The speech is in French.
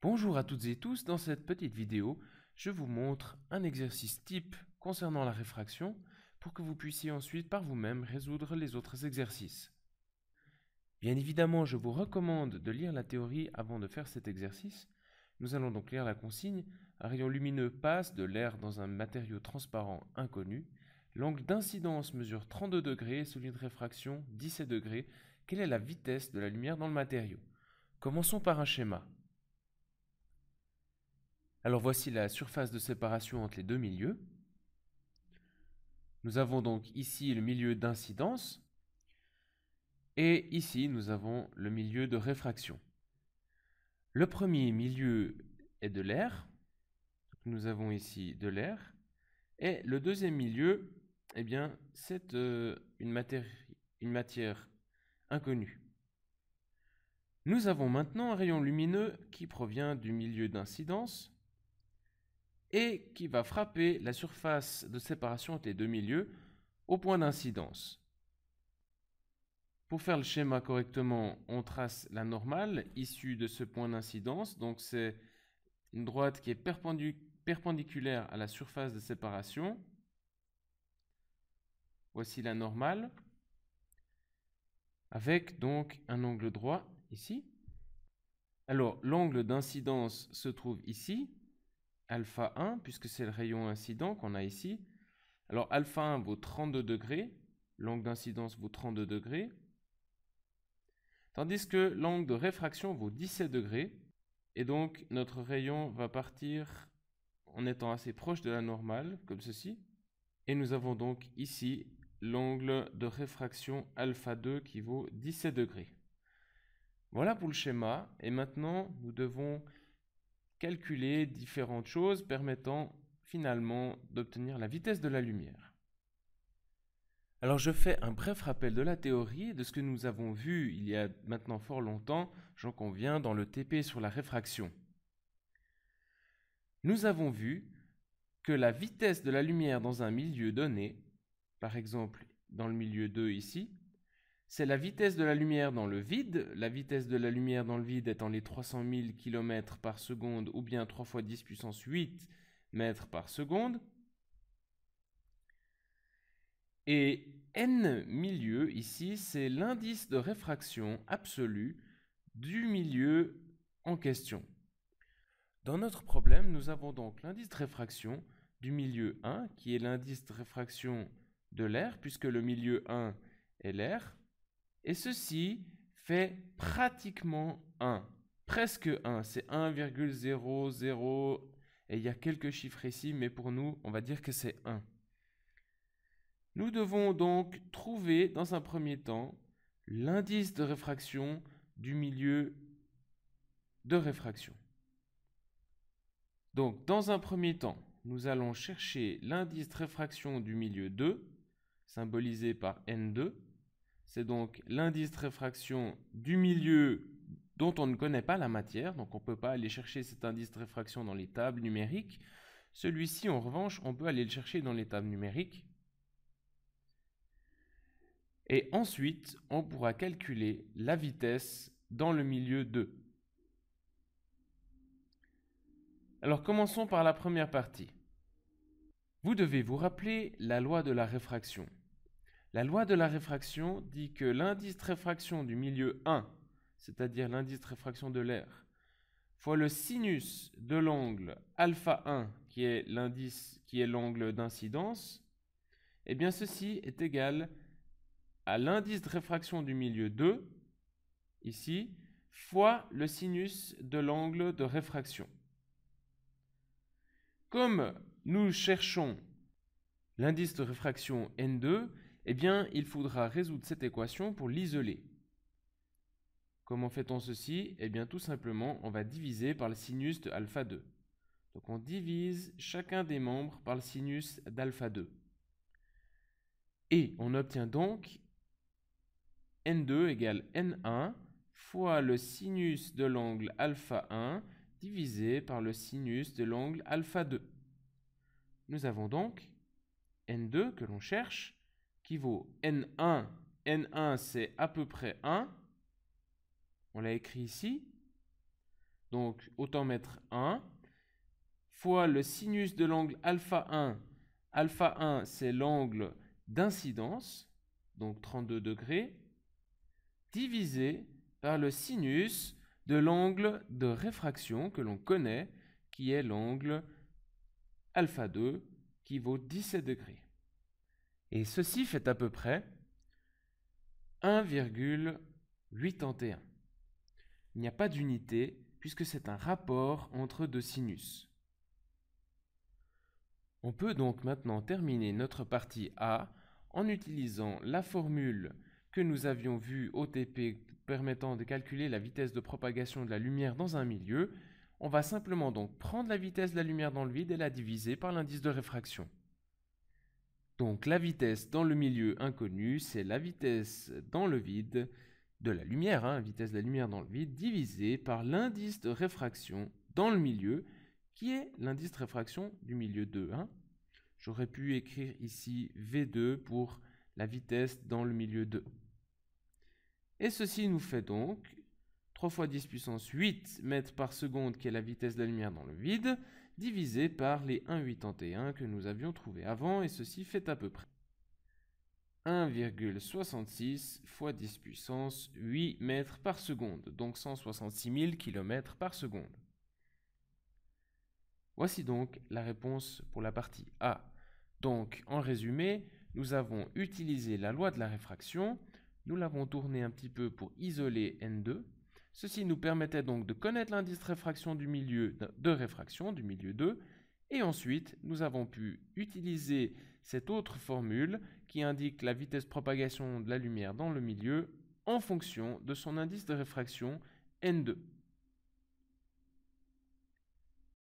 Bonjour à toutes et tous, dans cette petite vidéo, je vous montre un exercice type concernant la réfraction pour que vous puissiez ensuite par vous-même résoudre les autres exercices. Bien évidemment, je vous recommande de lire la théorie avant de faire cet exercice. Nous allons donc lire la consigne. Un rayon lumineux passe de l'air dans un matériau transparent inconnu. L'angle d'incidence mesure 32 degrés et celui de réfraction 17 degrés. Quelle est la vitesse de la lumière dans le matériau? Commençons par un schéma. Alors voici la surface de séparation entre les deux milieux. Nous avons donc ici le milieu d'incidence et ici nous avons le milieu de réfraction. Le premier milieu est de l'air. Nous avons ici de l'air. Et le deuxième milieu, eh bien, c'est une matière inconnue. Nous avons maintenant un rayon lumineux qui provient du milieu d'incidence et qui va frapper la surface de séparation entre les deux milieux au point d'incidence. Pour faire le schéma correctement, on trace la normale issue de ce point d'incidence. Donc c'est une droite qui est perpendiculaire à la surface de séparation. Voici la normale, avec donc un angle droit ici. Alors l'angle d'incidence se trouve ici, alpha 1, puisque c'est le rayon incident qu'on a ici. Alors alpha 1 vaut 32 degrés, l'angle d'incidence vaut 32 degrés, tandis que l'angle de réfraction vaut 17 degrés, et donc notre rayon va partir en étant assez proche de la normale, comme ceci, et nous avons donc ici l'angle de réfraction alpha 2 qui vaut 17 degrés. Voilà pour le schéma, et maintenant nous devons calculer différentes choses permettant finalement d'obtenir la vitesse de la lumière. Alors je fais un bref rappel de la théorie, de ce que nous avons vu il y a maintenant fort longtemps, j'en conviens, dans le TP sur la réfraction. Nous avons vu que la vitesse de la lumière dans un milieu donné, par exemple dans le milieu 2 ici, c'est la vitesse de la lumière dans le vide, la vitesse de la lumière dans le vide étant les 300 000 km par seconde ou bien 3 × 10 puissance 8 mètres par seconde. Et n milieu ici, c'est l'indice de réfraction absolu du milieu en question. Dans notre problème, nous avons donc l'indice de réfraction du milieu 1, qui est l'indice de réfraction de l'air, puisque le milieu 1 est l'air, et ceci fait pratiquement 1, presque 1, c'est 1,00, et il y a quelques chiffres ici, mais pour nous, on va dire que c'est 1. Nous devons donc trouver, dans un premier temps, l'indice de réfraction du milieu de réfraction. Donc, dans un premier temps, nous allons chercher l'indice de réfraction du milieu 2, symbolisé par N2. C'est donc l'indice de réfraction du milieu dont on ne connaît pas la matière, donc on ne peut pas aller chercher cet indice de réfraction dans les tables numériques. Celui-ci, en revanche, on peut aller le chercher dans les tables numériques. Et ensuite, on pourra calculer la vitesse dans le milieu 2. Alors commençons par la première partie. Vous devez vous rappeler la loi de la réfraction. La loi de la réfraction dit que l'indice de réfraction du milieu 1, c'est-à-dire l'indice de réfraction de l'air, fois le sinus de l'angle alpha 1, qui est l'angle d'incidence, eh bien ceci est égal à l'indice de réfraction du milieu 2, ici, fois le sinus de l'angle de réfraction. Comme nous cherchons l'indice de réfraction N2, eh bien, il faudra résoudre cette équation pour l'isoler. Comment fait-on ceci? Eh bien, tout simplement, on va diviser par le sinus de alpha 2. Donc, on divise chacun des membres par le sinus d'alpha 2. Et on obtient donc N2 égale N1 fois le sinus de l'angle alpha 1 divisé par le sinus de l'angle alpha 2. Nous avons donc N2 que l'on cherche, qui vaut N1. N1, c'est à peu près 1. On l'a écrit ici. Donc, autant mettre 1, fois le sinus de l'angle alpha 1. Alpha 1, c'est l'angle d'incidence, donc 32 degrés, divisé par le sinus de l'angle de réfraction que l'on connaît, qui est l'angle alpha 2, qui vaut 17 degrés. Et ceci fait à peu près 1,81. Il n'y a pas d'unité puisque c'est un rapport entre deux sinus. On peut donc maintenant terminer notre partie A en utilisant la formule que nous avions vue au TP permettant de calculer la vitesse de propagation de la lumière dans un milieu. On va simplement donc prendre la vitesse de la lumière dans le vide et la diviser par l'indice de réfraction. Donc la vitesse dans le milieu inconnu, c'est la vitesse dans le vide de la lumière, vitesse de la lumière dans le vide, divisée par l'indice de réfraction dans le milieu, qui est l'indice de réfraction du milieu 2. J'aurais pu écrire ici V2 pour la vitesse dans le milieu 2. Et ceci nous fait donc 3 fois 10 puissance 8 mètres par seconde, qui est la vitesse de la lumière dans le vide, divisé par les 1,81 que nous avions trouvé avant, et ceci fait à peu près 1,66 fois 10 puissance 8 mètres par seconde, donc 166 000 km par seconde. Voici donc la réponse pour la partie A. Donc, en résumé, nous avons utilisé la loi de la réfraction, nous l'avons tournée un petit peu pour isoler N2. Ceci nous permettait donc de connaître l'indice de réfraction du milieu de réfraction, du milieu 2, et ensuite nous avons pu utiliser cette autre formule qui indique la vitesse de propagation de la lumière dans le milieu en fonction de son indice de réfraction N2.